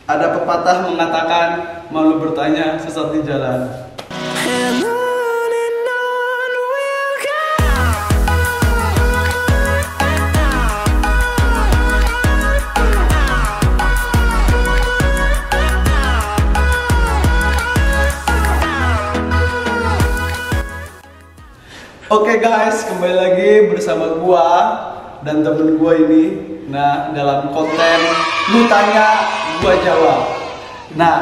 Ada pepatah mengatakan malu bertanya sesat di jalan. Oke guys, kembali lagi bersama gua dan temen gua ini. Nah, dalam konten lu tanya gua jawab. Nah,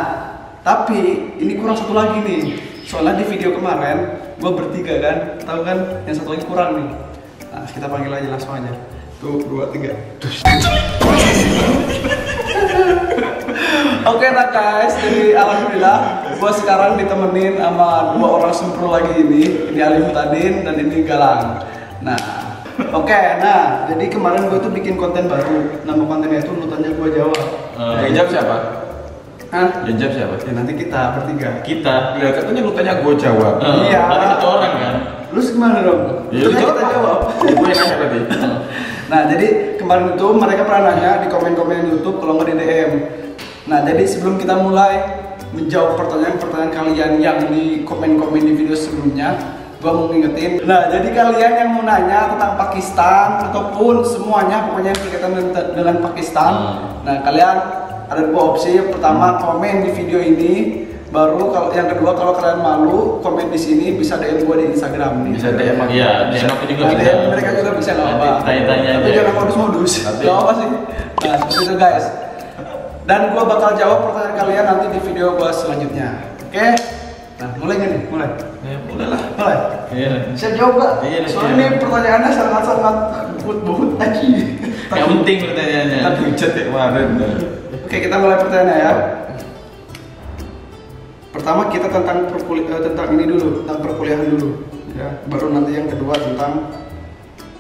tapi ini kurang satu lagi nih. Soalnya di video kemarin gua bertiga kan, tahu kan? Yang satu lagi kurang nih. Nah, kita panggil aja langsung aja. Tuh, 2, 3. Oke nah guys, jadi alhamdulillah gue sekarang ditemenin sama 2 orang sempro lagi ini Ali Mutadin dan ini Galang. Nah, oke, nah jadi kemarin gue tuh bikin konten baru. Nama kontennya itu lu tanya gue jawab. Yang jawab siapa? Hah? Yang jawab siapa? Ya nanti kita bertiga. Kita? Ya katanya lu tanya gue jawab. Iya. Berarti satu orang kan? Lu gimana dong? Ya, kita jawab. Gue yang nanya berarti. Nah jadi kemarin itu mereka pernah nanya di komen-komen YouTube kalau nggak di DM. Nah jadi sebelum kita mulai menjawab pertanyaan-pertanyaan kalian yang di komen-komen di video sebelumnya, gua mau ngingetin. Nah jadi kalian yang mau nanya tentang Pakistan ataupun semuanya pokoknya yang berkaitan dengan Pakistan, nah kalian ada 2 opsi. Yang pertama komen di video ini, baru kalau yang kedua kalau kalian malu komen di sini bisa DM gua di Instagram nih. Bisa DM iya, DM aku juga bisa. DM mereka juga bisa nggak apa. Tanya-tanya tapi aja. jangan modus-modus. Nggak apa sih. Nah seperti itu guys. Dan gue bakal jawab pertanyaan kalian nanti di video gue selanjutnya. Oke? Nah, mulai nih, mulai. Ya, mulai lah. Mulai. Iya. Saya jawab gak? Iya, soalnya iya. ini pertanyaannya sangat-sangat buhut aja. Yang penting pertanyaannya. Tapi chat ya kemarin. Oke, kita mulai pertanyaannya ya. Pertama kita tentang ini dulu, tentang perkuliahan dulu. Ya, baru nanti yang kedua tentang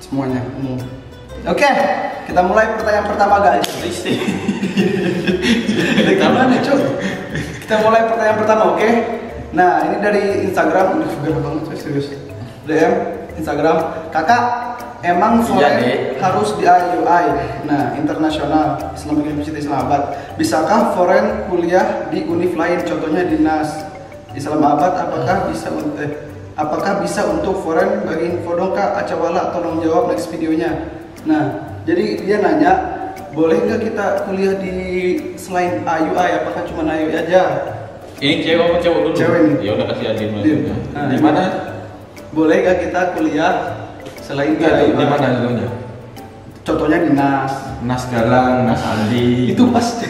semuanya umum. Oke, kita mulai pertanyaan pertama guys. Gimana cuy? Kita mulai pertanyaan pertama, oke? Nah, ini dari Instagram, udah gede banget serius. DM Instagram, kakak emang foreign harus di IUI, nah internasional Islamic University Islamabad. Bisakah foreign kuliah di univ lain, contohnya di NAS Islamabad? Apakah bisa untuk foreign? Bagi info dong kak, Acawala tolong jawab next videonya. Nah, jadi dia nanya, boleh nggak kita kuliah di selain IUI? Apakah cuma IUI aja? Ini cewek apa cowok dulu? Cewek nih. Ya udah kasih Adin dulu. Nah, Di mana? Boleh nggak kita kuliah selain IUI? Di mana contohnya? Contohnya di NAS. Nas Galang, Nas Andi. Itu pasti.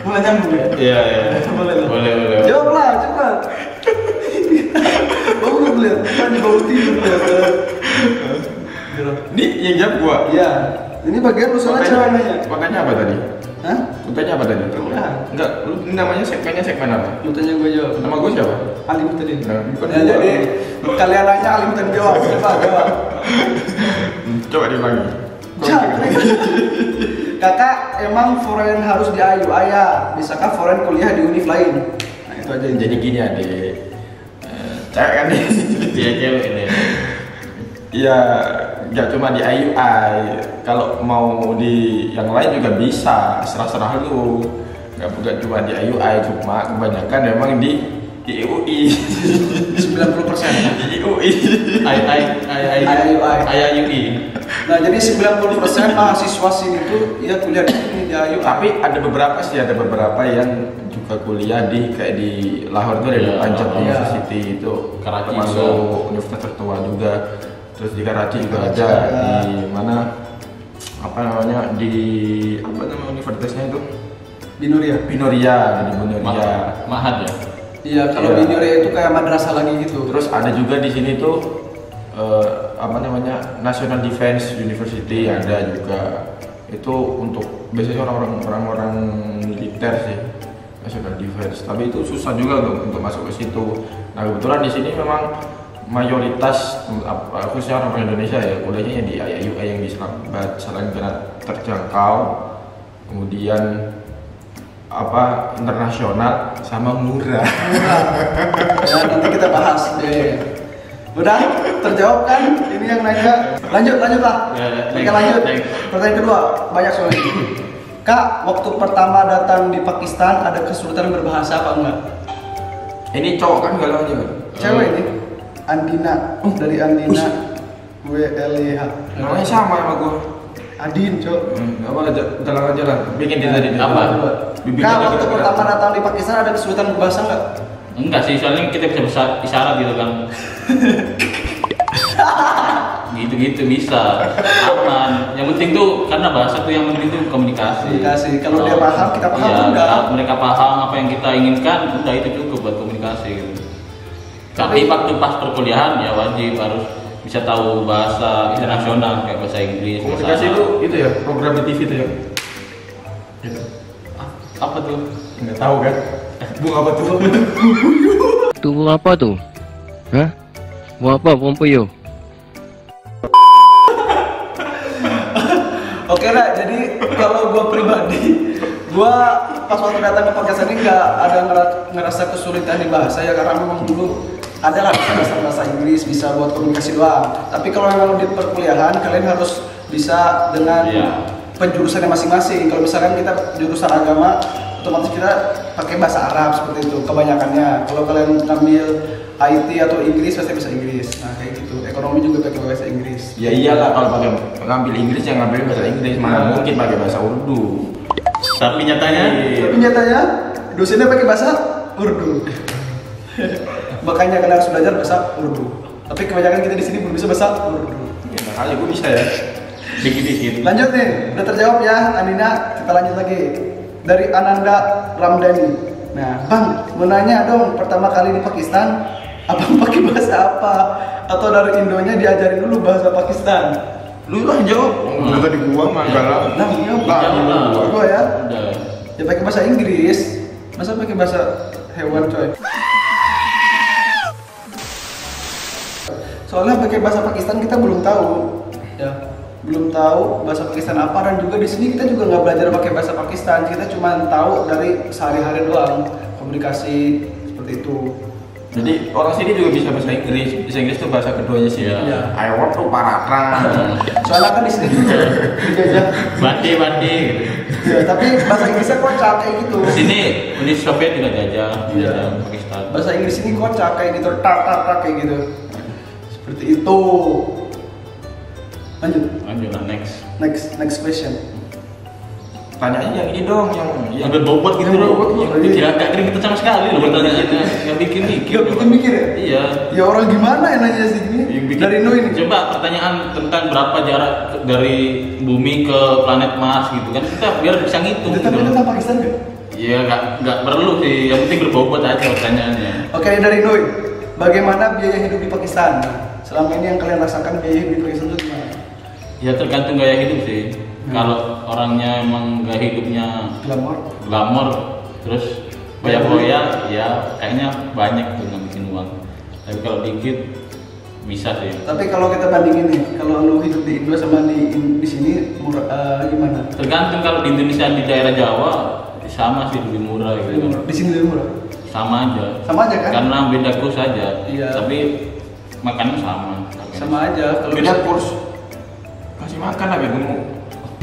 Mulai nyambung ya? Iya, iya. Boleh lah. Boleh. Jawab lah, cepat. Bau belum lihat? Kan bau tidur lihat. Ini yang jawab gua. Iya. Ini bagian lu soalnya cewek nanya. Makanya apa tadi? Hah? Lu tanya apa tadi? Udah. Enggak, lu ini namanya segmen apa? Lu tanya gue jawab. Nama gua siapa? Alim tadi. Nah, bukan Nah, gua. jadi kalian nanya Alim tadi jawab. Jawab. Coba diulangi. Kakak emang foreign harus di IUI ya? Bisakah foreign kuliah di univ lain? Nah itu aja. Jadi gini adik, cewek kan nih. Dia cewek ini. Ya, nggak cuma di IUI. Kalau mau di yang lain juga bisa. Serah-serah lu. Nggak cuma di IUI, cuma kebanyakan memang di IUI. 90%. Di IUI. IUI. Nah jadi 90% mahasiswa sini tuh ya kuliah di sini di IUI. Tapi ada beberapa yang juga kuliah di kayak di Lahore tuh ada Iya, Punjab Lahore. University itu Karachi termasuk juga. universitas tertua juga. Terus di Karachi juga Karachi ada ada. di mana apa namanya universitasnya itu Binoria. Binoria di Binoria. Mahad ya. Iya kalau Iya. Binoria itu kayak madrasah lagi gitu. Terus ada juga di sini tuh apa namanya National Defense University ada juga. Itu untuk biasanya orang-orang militer sih, National Defense. Tapi itu susah juga untuk masuk ke situ. Nah kebetulan di sini memang mayoritas khususnya orang Indonesia ya kuliahnya di IUI yang di Islamabad selain karena terjangkau, kemudian apa internasional sama murah. Ya nanti kita bahas. Udah terjawab kan? Ini yang nanya. Lanjut lah. Ya, Kita lanjut. next. Pertanyaan kedua banyak soalnya. Kak, waktu pertama datang di Pakistan ada kesulitan berbahasa apa enggak? Ini cowok kan galau aja kan? Cewek ini Andina, dari Andina WLH. Namanya sama sama gua. Adin, Cok. Apa jalan-jalan. Bikin dia tadi. Apa? Bibir Kak, kita waktu kita pertama datang di Pakistan ada kesulitan berbahasa enggak? Enggak sih, soalnya kita bisa isyarat gitu kan. Gitu-gitu bisa aman. Yang penting tuh karena bahasa tuh yang penting tuh komunikasi. Komunikasi. Kalau dia paham, kita paham iya, udah. kalau mereka paham apa yang kita inginkan, udah itu cukup buat komunikasi gitu. Tapi waktu pas perkuliahan ya wajib harus bisa tahu bahasa internasional kayak bahasa Inggris. komunikasi bahasa itu ya program di TV itu ya. apa tuh? Enggak tahu kan? Bung apa tuh? Tuh apa tuh? Hah? Mau apa Pompoyo? Oke lah, jadi kalau gue pribadi, gue pas waktu datang ke Pakistan ini nggak ada ngerasa kesulitan di bahasa ya, karena memang dulu ada lah bahasa Inggris bisa buat komunikasi doang. Tapi kalau memang di perkuliahan kalian harus bisa dengan penjurusannya masing-masing. Kalau misalkan kita jurusan agama, otomatis kita pakai bahasa Arab seperti itu kebanyakannya. Kalau kalian ambil IT atau Inggris pasti bisa Inggris. Nah kayak gitu. Ekonomi juga pakai bahasa Inggris. Ya iyalah kalau pakai ngambil Inggris yang ngambil bahasa Inggris, mana mungkin pakai bahasa Urdu. Tapi nyatanya Tapi nyatanya dosennya pakai bahasa Urdu. Makanya kalian harus belajar bahasa Urdu. Tapi kebanyakan kita di sini belum bisa bahasa Urdu. Ya, kali gue bisa ya. dikit-dikit. Lanjut nih, udah terjawab ya Andina. Kita lanjut lagi dari Ananda Ramdhani. Nah, Bang, mau nanya dong, pertama kali di Pakistan, abang pakai bahasa apa? Atau dari Indonya diajarin dulu bahasa Pakistan? Lu lah jawab. Lu tadi gua mah galau. Nah, iya, Jawab lah. gua ya. Udah. Ya pakai bahasa Inggris. Masa pakai bahasa hewan, coy? Soalnya pakai bahasa Pakistan kita belum tahu, ya belum tahu bahasa Pakistan apa, dan juga di sini kita juga nggak belajar pakai bahasa Pakistan, kita cuma tahu dari sehari-hari doang komunikasi seperti itu. Jadi orang sini juga bisa bahasa Inggris. Bahasa Inggris itu bahasa keduanya sih. Iya. I want to paratrang. Soalnya kan di sini juga dijajah, Bandi gitu. ya, tapi bahasa Inggrisnya kocak kayak gitu. Di sini Uni Soviet juga jajah, Iya. jajah Pakistan. Bahasa Inggris ini kocak kayak gitu, tak kayak gitu. Seperti itu. Lanjut, Lanjut lah next question. Tanyanya yang ini dong, yang berbobot gitu Yang loh. berbobot loh, Yang iya. tidak kering kita sama sekali loh pertanyaannya. Yang bikin mikir. Gak bikin mikir ya? Iya. Ya orang gimana yang nanya sih ini? Yang bikin- Dari Noe ini. Coba pertanyaan tentang berapa jarak dari bumi ke planet Mars gitu kan, kita biar bisa ngitung Itu gitu tapi loh. tentang Pakistan kan? Iya, nggak perlu sih, yang penting berbobot aja pertanyaannya. Oke, dari Noe, bagaimana biaya hidup di Pakistan? Selama ini yang kalian rasakan biaya hidup di Pakistan itu gimana? Ya tergantung gaya hidup sih. Kalau orangnya emang gaya hidupnya glamor, terus foya-foya, ya kayaknya banyak tuh ngabisin uang. Tapi kalau dikit bisa sih. Tapi kalau kita bandingin nih, kalau lu hidup di Indo sama di sini murah, gimana? Tergantung kalau di Indonesia di daerah Jawa sama sih lebih murah gitu. Di sini lebih murah. Sama aja. Sama aja kan? Karena beda kurs aja. Iya. Tapi makannya sama. Sama aja. Kalau Beda kurs. Kasih makan lah biar gemuk.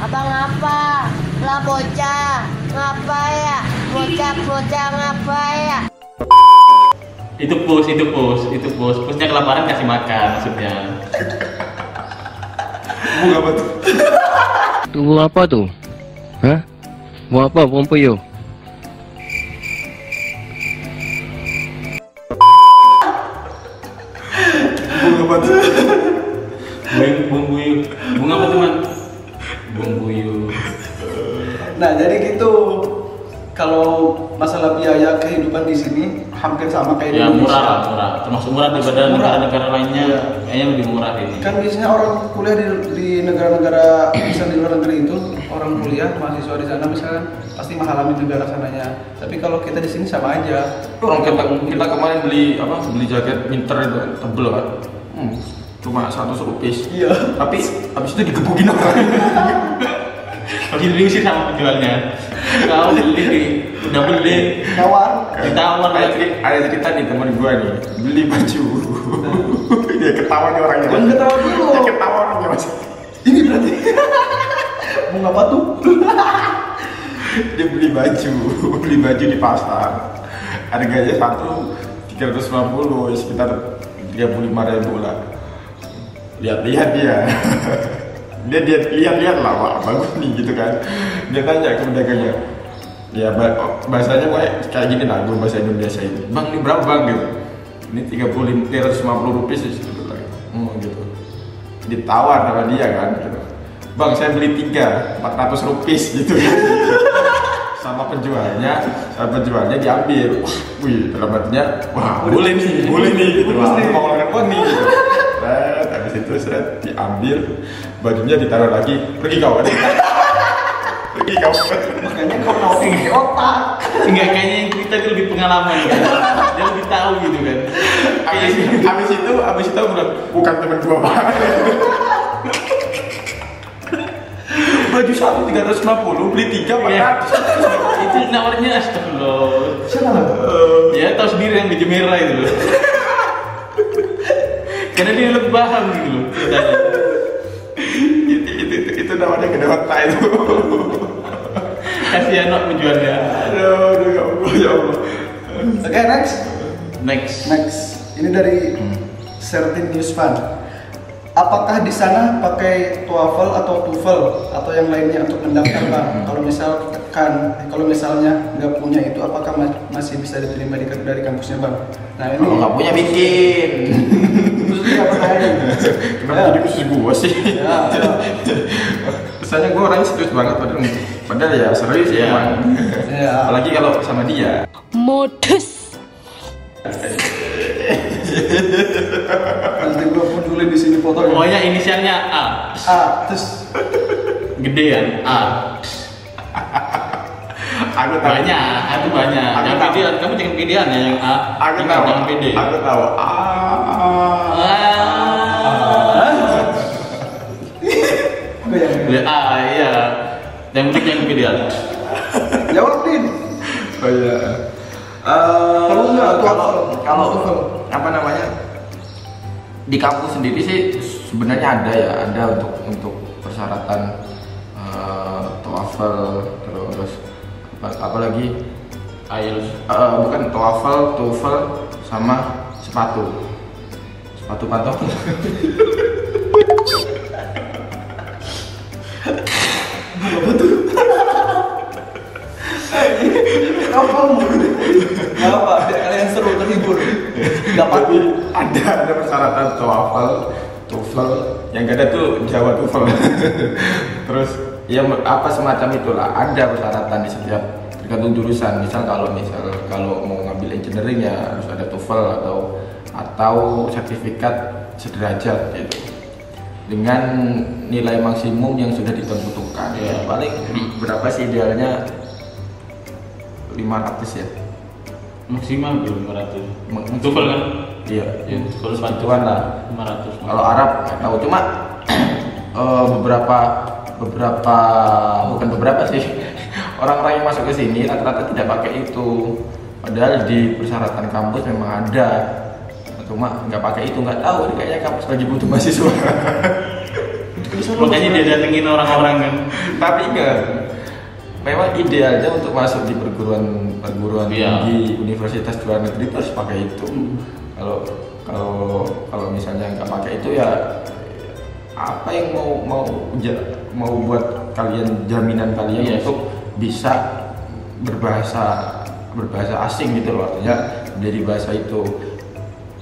Abang apa? Lah bocah, ngapa ya? Bocah ngapa ya? Itu pus. Pusnya kelaparan kasih makan maksudnya. Bung apa tuh? Tuh apa tuh? Hah? Mau apa Pompoyo? Bung apa tuh? Bung Buyu. Bung apa teman? Bung Buyu. Nah, jadi gitu. Kalau masalah biaya kehidupan di sini hampir sama kayak di Ya Indonesia. murah. Termasuk murah daripada Murah. negara-negara lainnya. Iya. Kayaknya lebih murah ini. Kan biasanya orang kuliah di negara-negara bisa di luar negeri itu, orang kuliah mahasiswa di sana misalkan pasti mahalan di negara sananya. Tapi kalau kita di sini sama aja. Orang kita kemarin beli jaket winter itu tebel kan. Cuma 100 rupiah. Iya. Tapi habis itu digebukin orang. Harus diusir sama penjualnya. Kau udah beli, Nawar. ditawar Ada cerita nih teman gua nih beli baju. Dia ketawa nih orangnya. Jangan ketawa dulu. Dia ketawa orangnya mas. Ini berarti bunga apa tuh? Dia beli baju di pasar. Harganya satu 350, sekitar 35.000 lah. Lihat-lihat dia. dia lihat-lihat lah, wah bagus nih gitu kan. Dia tanya ke pedagangnya, ya bahasanya kayak gini lah, gue bahasa Indonesia ini. Bang, ini berapa bang gitu? Ini 350 rupiah gitu lah. Gitu. Ditawar sama dia kan gitu. Bang, saya beli 3, 400 rupiah gitu. Sama penjualnya diambil. Wih, dalam artinya, wah boleh nih gitu. Wah, mau ngeluarkan uang nih gitu. Habis itu saya diambil, bajunya ditaruh lagi, pergi kau. Makanya kau tahu otak. Enggak, kayaknya yang kita itu lebih pengalaman kan. Dia lebih tahu gitu kan. Habis itu aku bilang, bukan temen gua Pak. Baju satu 350, beli 3 400. Itu nawarnya astagfirullah. Siapa lah? Ya tahu sendiri yang baju merah itu loh. Karena dia lebih paham gitu loh ceritanya. Itu namanya kedewata itu. Kasihan nok penjualnya. Aduh, ya Allah. Oke, Next. Ini dari Certain News Fund. Apakah di sana pakai TOEFL atau TOEFL atau yang lainnya untuk mendaftar Bang? Kalau misalnya nggak punya itu, apakah masih bisa diterima dari kampusnya Bang? Nah ini. Kalau nggak punya bikin. Khususnya apa kayaknya? Kenapa jadi khusus gua sih? Misalnya gua orangnya serius banget padahal ya serius ya. Apalagi kalau sama dia. Modus. Nanti gua punculin di sini fotonya. Pokoknya inisialnya A. Terus Gedean A. Aku tahu. Banyak. Yang pedean, kamu jangan pedean ya yang A. Aku tahu. Jangan pede. Aku tahu. Iya. Yang penting jangan pedean. jawab Din. Oh iya. Kalau apa namanya, di kampus sendiri sih sebenarnya ada untuk persyaratan TOEFL, terus apalagi IELTS. bukan TOEFL, TOEFL sama sepatu pantofel. Apa? Biar kalian seru terhibur. Dapat ada persyaratan TOEFL, yang gak ada tuh Jawa TOEFL. Terus ya apa semacam itulah, ada persyaratan di setiap, tergantung jurusan. Kalau mau ngambil engineering ya harus ada TOEFL atau sertifikat sederajat gitu, dengan nilai maksimum yang sudah ditentukan. Ya paling berapa sih idealnya? 500 ya. Maksimal 500. TOEFL kan? Iya. Kalau sepatuan lah. 500. Kalau Arab nggak tahu, cuma beberapa sih orang-orang yang masuk ke sini rata-rata tidak pakai itu. Padahal di persyaratan kampus memang ada, cuma nggak pakai itu. Nggak tahu, kayaknya kampus lagi butuh mahasiswa. Makanya dia datengin orang-orang kan. Tapi enggak, memang idealnya untuk masuk di perguruan tinggi universitas luar negeri itu harus pakai itu. Kalau misalnya nggak pakai itu ya apa yang mau buat kalian, jaminan kalian untuk bisa berbahasa asing gitu loh, artinya menjadi bahasa itu.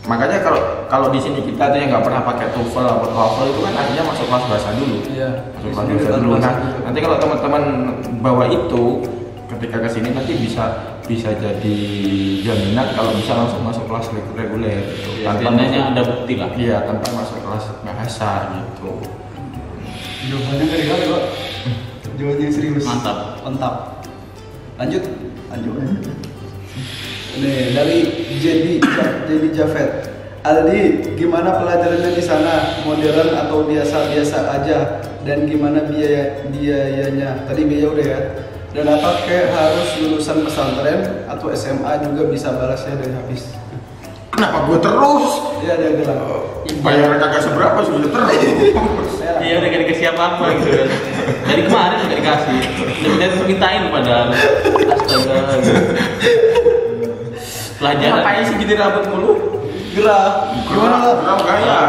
Makanya kalau di sini kita tuh yang nggak pernah pakai TOEFL atau TOEFL itu kan artinya masuk kelas bahasa dulu. Iya. Masuk kelas bahasa dulu. Nah, nanti kalau teman-teman bawa itu ketika ke sini nanti bisa jadi jaminan kalau bisa langsung masuk kelas reguler gitu. Tanpa ada bukti lah. Iya, tanpa masuk kelas bahasa gitu. Jawabannya dari kali Pak. Jawabannya serius. Mantap. Lanjut. Nih dari Jadi Javed. Aldi, gimana pelajarannya di sana? Modern atau biasa-biasa aja? Dan gimana biayanya? Tadi biaya udah ya. Dan apakah harus lulusan pesantren atau SMA juga bisa balasnya dari habis? Kenapa gue terus? Iya dia bilang. Bayar kagak seberapa sudah terus. Iya udah gak dikasih apa-apa gitu kan. Dari kemarin udah dikasih. Udah mintain padahal. Astaga. Gitu. Pelajaran. Ngapain sih gini rambut mulu? Gerah. Gimana lah? Gerah gaya.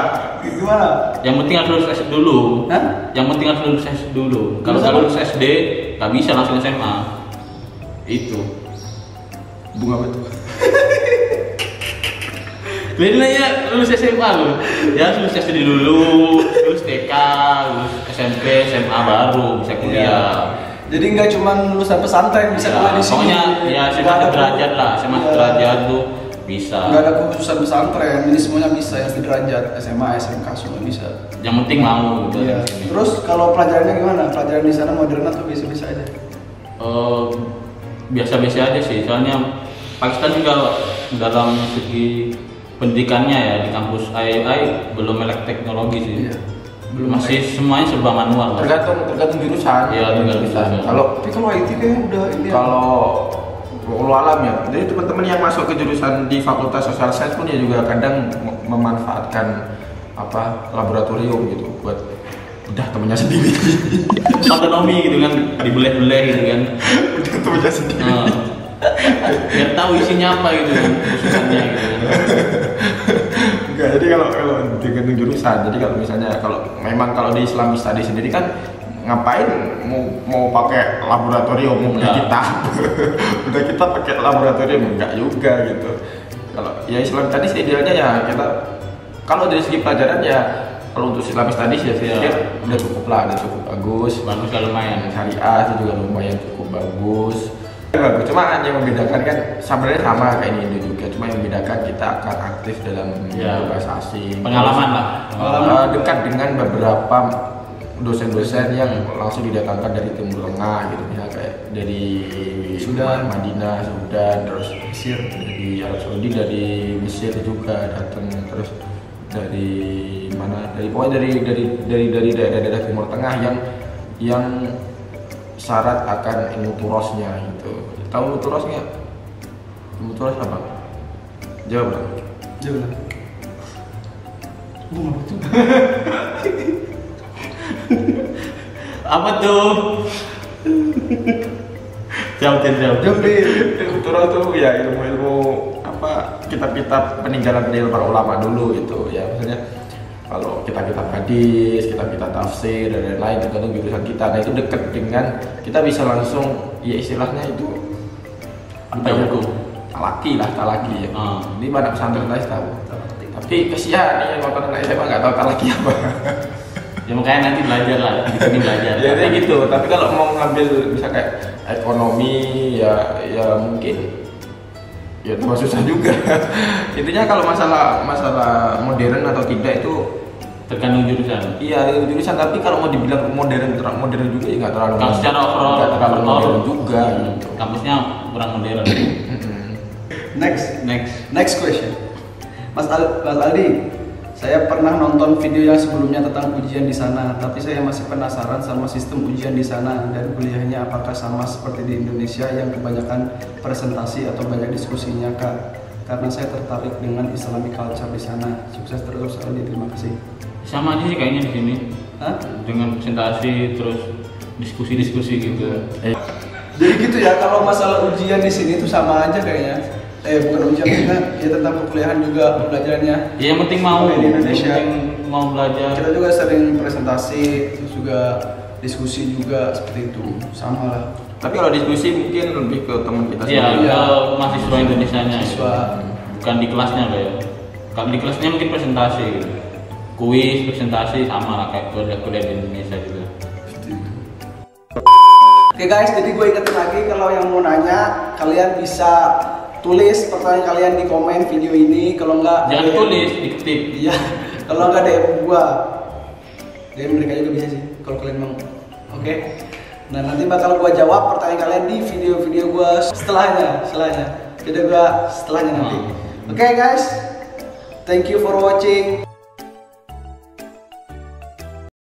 Gimana? Yang penting harus lulus SD dulu. Hah? Yang penting harus lulus SD dulu. Kalau nggak lulus SD, nggak bisa langsung SMA. Itu. Bunga betul. Jadi nanya lulus SMA loh. Ya lulus SD dulu, lulus TK, lulus SMP, SMA baru bisa kuliah. Iya. Jadi nggak cuma lulusan pesantren bisa kuliah di sini. Pokoknya ya SMA derajat lah, SMA derajat tuh bisa. Nggak ada khususan pesantren, ini semuanya bisa yang sederajat, SMA, SMK semua bisa. Yang penting mau gitu. Iya. Di sini. Terus kalau pelajarannya gimana? Pelajaran di sana modern atau biasa-biasa aja? Biasa-biasa aja sih, soalnya Pakistan juga dalam segi pendidikannya ya di kampus IAI belum melek teknologi sih. Iya. Masih semuanya serba manual. Mas. Tergantung jurusan. Iya, tergantung jurusan. Tapi kalau IT kayaknya udah ini. Kalau walau alam ya, jadi teman-teman yang masuk ke jurusan di Fakultas Social Science pun ya juga kadang memanfaatkan apa laboratorium gitu buat udah temennya sendiri. Otonomi gitu kan, dibeleh-beleh gitu kan. Udah temennya sendiri. Biar tahu isinya apa gitu kan, khususannya gitu. Enggak, jadi kalau tergantung jurusan. Jadi kalau misalnya memang kalau di Islamic Studies sendiri kan ngapain mau pakai laboratorium udah kita udah kita pakai laboratorium enggak juga gitu. Kalau ya Islam tadi idealnya ya kita kalau dari segi pelajaran ya kalau untuk Islamic Studies ya saya pikir udah cukup lah, udah cukup bagus Kalau lumayan. syariah itu juga lumayan cukup bagus. Cuma yang membedakan kan sebenarnya sama kayak ini Indo juga, cuma yang membedakan kita akan aktif dalam bahasa asing, Pengalaman lah. dekat dengan beberapa dosen-dosen yang langsung didatangkan dari Timur Tengah gitu, misalnya kayak dari Sudan, Madinah, Sudan, terus Mesir, dari Arab Saudi, dari Mesir juga datang, terus dari mana? Pokoknya dari daerah-daerah Timur Tengah yang syarat akan ilmu turosnya gitu. Tahu ilmu turos nggak? Ilmu turos apa? Jawab dong. Jawab. Apa tuh? Jawab. Ilmu turos tuh ya ilmu apa? Kitab-kitab peninggalan para ulama dulu gitu ya. Maksudnya kalau kitab-kitab hadis, kitab-kitab tafsir dan lain-lain tergantung jurusan kita. Nah itu dekat dengan kita bisa langsung ya istilahnya itu Apa ya hukum? talaki ya. Ini pada pesantren lain tahu. Tapi kesian nih yang nonton anak SMA nggak tahu talaki apa. Ya makanya nanti belajar lah, di sini belajar. Ya kayak gitu. Tapi kalau mau ngambil bisa kayak ekonomi ya mungkin ya itu susah juga. Intinya kalau masalah modern atau tidak itu Tergantung jurusan. iya jurusan, tapi kalau mau dibilang modern juga ya nggak terlalu Kalau secara overall nggak terlalu modern juga gitu. Kampusnya kurang modern. Next question. Mas Aldi, saya pernah nonton video yang sebelumnya tentang ujian di sana, tapi saya masih penasaran sama sistem ujian di sana dan kuliahnya apakah sama seperti di Indonesia yang kebanyakan presentasi atau banyak diskusinya, Kak? Karena saya tertarik dengan Islamic culture di sana. Sukses terus Aldi, terima kasih. Sama aja sih kayaknya di sini. Hah? Dengan presentasi terus diskusi gitu. Jadi gitu ya, kalau masalah ujian di sini tuh sama aja kayaknya. Bukan ujian juga, ya tentang perkuliahan juga pembelajarannya. Ya, yang penting mau di Indonesia. Yang penting mau belajar. Kita juga sering presentasi, terus juga diskusi juga seperti itu, sama lah. Tapi kalau diskusi mungkin lebih ke teman kita Iya, Iya. ke mahasiswa Indonesianya. Mahasiswa. Bukan di kelasnya kayak. Kalau di kelasnya mungkin presentasi, kuis, presentasi sama lah kayak kuliah di Indonesia juga. Oke guys, jadi gue ingetin lagi kalau yang mau nanya, kalian bisa tulis pertanyaan kalian di komen video ini. Kalau enggak, Jangan DM. tulis, diketik. Iya, kalau enggak DM gua, DM mereka juga bisa sih, kalau kalian mau. Oke. Nah nanti bakal gua jawab pertanyaan kalian di video-video gua setelahnya. Video gua setelahnya nanti. Oke guys, thank you for watching.